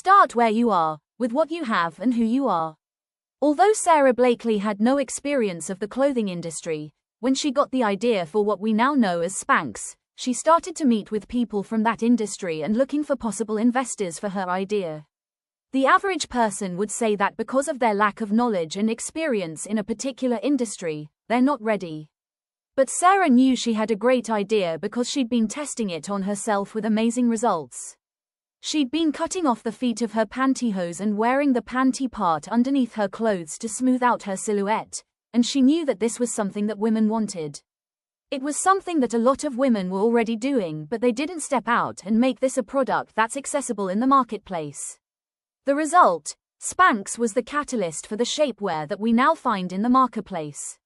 Start where you are, with what you have and who you are. Although Sara Blakely had no experience of the clothing industry, when she got the idea for what we now know as Spanx, she started to meet with people from that industry and looking for possible investors for her idea. The average person would say that because of their lack of knowledge and experience in a particular industry, they're not ready. But Sara knew she had a great idea because she'd been testing it on herself with amazing results. She'd been cutting off the feet of her pantyhose and wearing the panty part underneath her clothes to smooth out her silhouette, and she knew that this was something that women wanted. It was something that a lot of women were already doing, but they didn't step out and make this a product that's accessible in the marketplace. The result, Spanx, was the catalyst for the shapewear that we now find in the marketplace.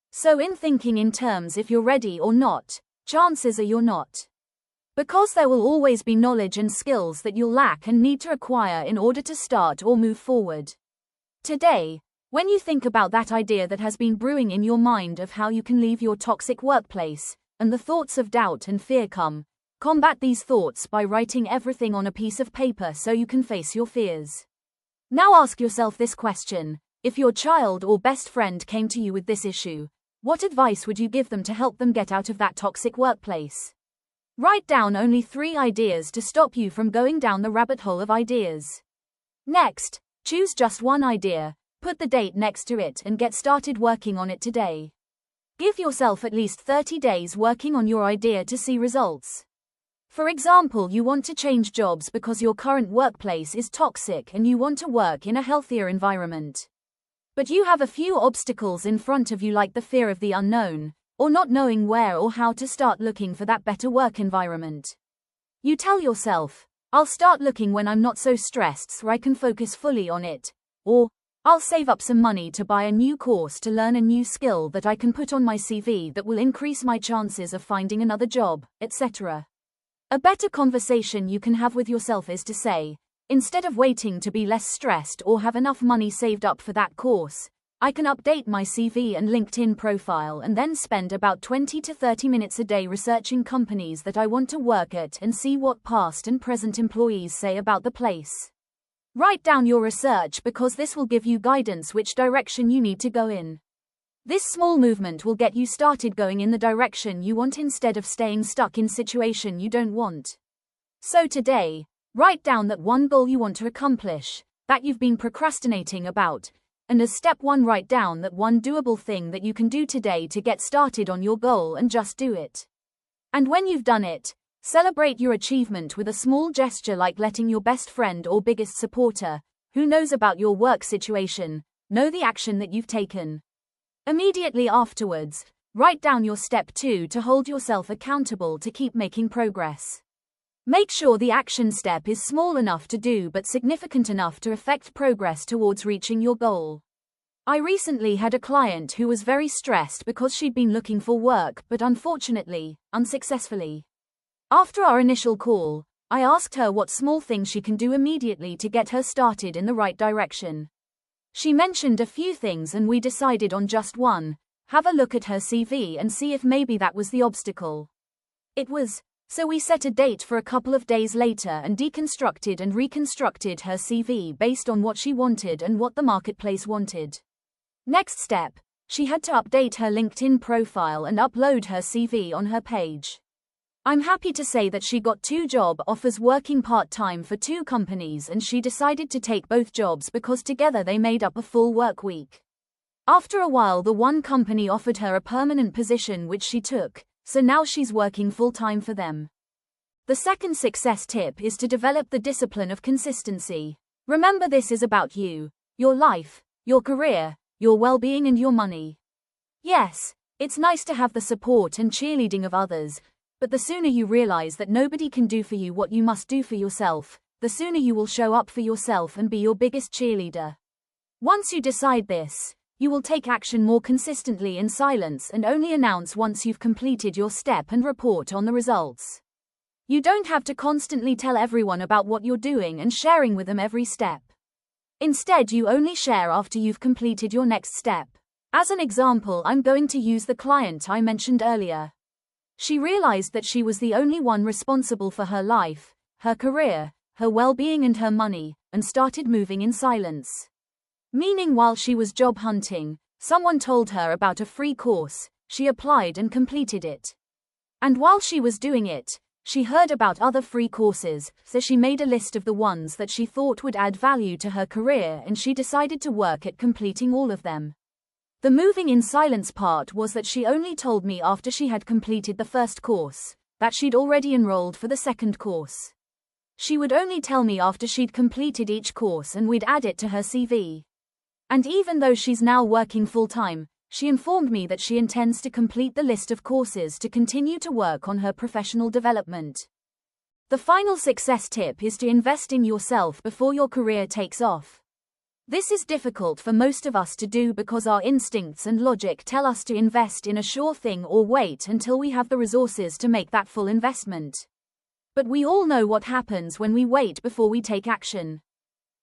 So in thinking in terms if you're ready or not, chances are you're not. Because there will always be knowledge and skills that you'll lack and need to acquire in order to start or move forward. Today, when you think about that idea that has been brewing in your mind of how you can leave your toxic workplace, and the thoughts of doubt and fear come, combat these thoughts by writing everything on a piece of paper so you can face your fears. Now ask yourself this question: if your child or best friend came to you with this issue, what advice would you give them to help them get out of that toxic workplace? Write down only 3 ideas to stop you from going down the rabbit hole of ideas. Next, choose just one idea, put the date next to it and get started working on it today. Give yourself at least 30 days working on your idea to see results. For example, you want to change jobs because your current workplace is toxic and you want to work in a healthier environment. But you have a few obstacles in front of you, like the fear of the unknown, or not knowing where or how to start looking for that better work environment. You tell yourself, I'll start looking when I'm not so stressed so I can focus fully on it, or I'll save up some money to buy a new course to learn a new skill that I can put on my CV that will increase my chances of finding another job, etc. A better conversation you can have with yourself is to say, instead of waiting to be less stressed or have enough money saved up for that course, I can update my CV and LinkedIn profile and then spend about 20 to 30 minutes a day researching companies that I want to work at and see what past and present employees say about the place. Write down your research because this will give you guidance which direction you need to go in. This small movement will get you started going in the direction you want instead of staying stuck in situation you don't want. So today, write down that one goal you want to accomplish, that you've been procrastinating about, and as step 1 write down that one doable thing that you can do today to get started on your goal and just do it. And when you've done it, celebrate your achievement with a small gesture like letting your best friend or biggest supporter, who knows about your work situation, know the action that you've taken. Immediately afterwards, write down your step 2 to hold yourself accountable to keep making progress. Make sure the action step is small enough to do but significant enough to affect progress towards reaching your goal. I recently had a client who was very stressed because she'd been looking for work but unfortunately, unsuccessfully. After our initial call, I asked her what small thing she can do immediately to get her started in the right direction. She mentioned a few things and we decided on just one: have a look at her CV and see if maybe that was the obstacle. It was. So we set a date for a couple of days later and deconstructed and reconstructed her CV based on what she wanted and what the marketplace wanted. Next step, she had to update her LinkedIn profile and upload her CV on her page. I'm happy to say that she got 2 job offers working part-time for 2 companies, and she decided to take both jobs because together they made up a full work week. After a while, the one company offered her a permanent position which she took. So now she's working full-time for them. The second success tip is to develop the discipline of consistency. Remember, this is about you, your life, your career, your well-being and your money. Yes, it's nice to have the support and cheerleading of others, but the sooner you realize that nobody can do for you what you must do for yourself, the sooner you will show up for yourself and be your biggest cheerleader. Once you decide this, you will take action more consistently in silence and only announce once you've completed your step and report on the results. You don't have to constantly tell everyone about what you're doing and sharing with them every step. Instead, you only share after you've completed your next step. As an example, I'm going to use the client I mentioned earlier. She realized that she was the only one responsible for her life, her career, her well-being and her money, and started moving in silence. Meaning while she was job hunting, someone told her about a free course, she applied and completed it. And while she was doing it, she heard about other free courses, so she made a list of the ones that she thought would add value to her career and she decided to work at completing all of them. The moving in silence part was that she only told me after she had completed the first course, that she'd already enrolled for the second course. She would only tell me after she'd completed each course and we'd add it to her CV. And even though she's now working full-time, she informed me that she intends to complete the list of courses to continue to work on her professional development. The final success tip is to invest in yourself before your career takes off. This is difficult for most of us to do because our instincts and logic tell us to invest in a sure thing or wait until we have the resources to make that full investment. But we all know what happens when we wait before we take action.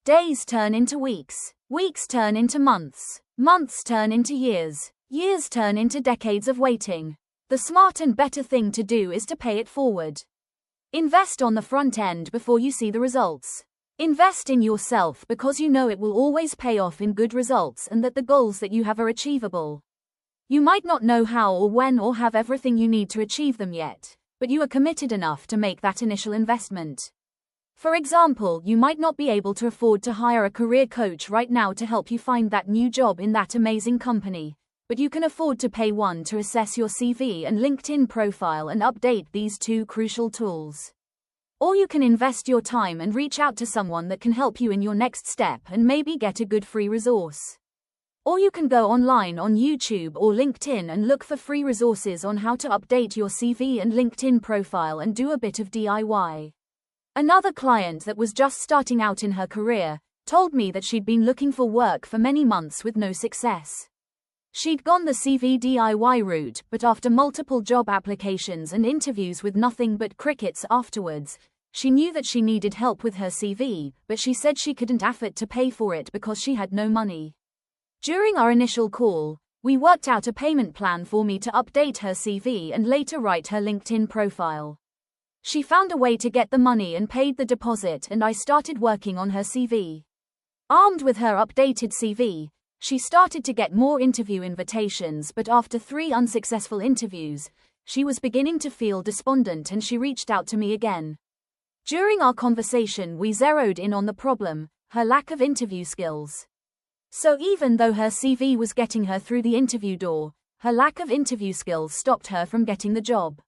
Days turn into weeks, weeks turn into months, months turn into years, years turn into decades of waiting. The smart and better thing to do is to pay it forward. Invest on the front end before you see the results. Invest in yourself because you know it will always pay off in good results and that the goals that you have are achievable. You might not know how or when or have everything you need to achieve them yet, but you are committed enough to make that initial investment. For example, you might not be able to afford to hire a career coach right now to help you find that new job in that amazing company, but you can afford to pay one to assess your CV and LinkedIn profile and update these two crucial tools. Or you can invest your time and reach out to someone that can help you in your next step and maybe get a good free resource. Or you can go online on YouTube or LinkedIn and look for free resources on how to update your CV and LinkedIn profile and do a bit of DIY. Another client that was just starting out in her career told me that she'd been looking for work for many months with no success. She'd gone the CV DIY route, but after multiple job applications and interviews with nothing but crickets afterwards, she knew that she needed help with her CV, but she said she couldn't afford to pay for it because she had no money. During our initial call, we worked out a payment plan for me to update her CV and later write her LinkedIn profile. She found a way to get the money and paid the deposit, and I started working on her CV. Armed with her updated CV, she started to get more interview invitations, but after 3 unsuccessful interviews, she was beginning to feel despondent and she reached out to me again. During our conversation, we zeroed in on the problem, her lack of interview skills. So even though her CV was getting her through the interview door, her lack of interview skills stopped her from getting the job.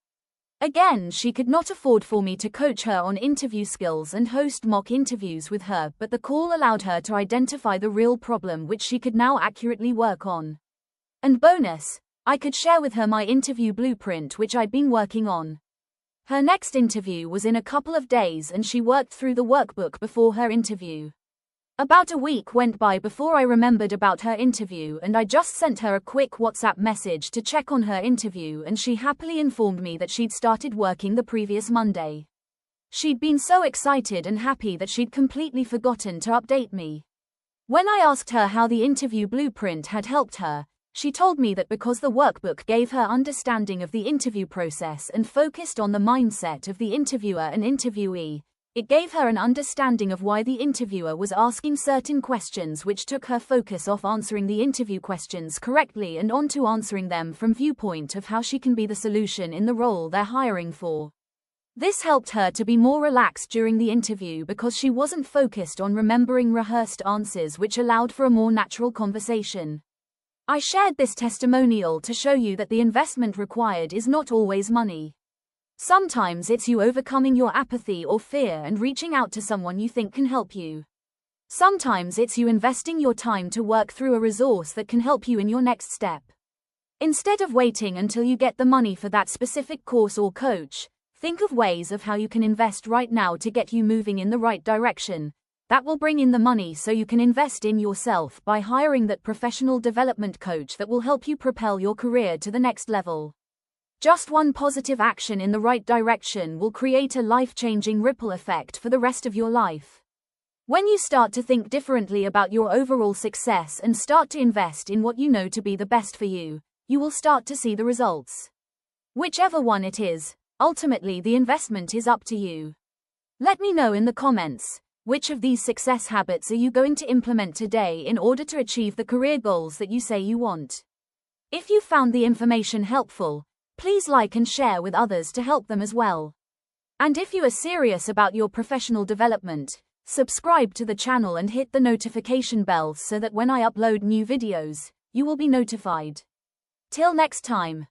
Again, she could not afford for me to coach her on interview skills and host mock interviews with her, but the call allowed her to identify the real problem which she could now accurately work on. And bonus, I could share with her my interview blueprint which I'd been working on. Her next interview was in a couple of days and she worked through the workbook before her interview. About a week went by before I remembered about her interview, and I just sent her a quick WhatsApp message to check on her interview, and she happily informed me that she'd started working the previous Monday. She'd been so excited and happy that she'd completely forgotten to update me. When I asked her how the interview blueprint had helped her, she told me that because the workbook gave her understanding of the interview process and focused on the mindset of the interviewer and interviewee, it gave her an understanding of why the interviewer was asking certain questions, which took her focus off answering the interview questions correctly and onto answering them from viewpoint of how she can be the solution in the role they're hiring for. This helped her to be more relaxed during the interview because she wasn't focused on remembering rehearsed answers, which allowed for a more natural conversation. I shared this testimonial to show you that the investment required is not always money. Sometimes it's you overcoming your apathy or fear and reaching out to someone you think can help you. Sometimes it's you investing your time to work through a resource that can help you in your next step. Instead of waiting until you get the money for that specific course or coach, think of ways of how you can invest right now to get you moving in the right direction. That will bring in the money so you can invest in yourself by hiring that professional development coach that will help you propel your career to the next level. Just one positive action in the right direction will create a life-changing ripple effect for the rest of your life. When you start to think differently about your overall success and start to invest in what you know to be the best for you, you will start to see the results. Whichever one it is, ultimately the investment is up to you. Let me know in the comments, Which of these success habits are you going to implement today in order to achieve the career goals that you say you want? If you found the information helpful, please like and share with others to help them as well. And if you are serious about your professional development, subscribe to the channel and hit the notification bell so that when I upload new videos, you will be notified. Till next time.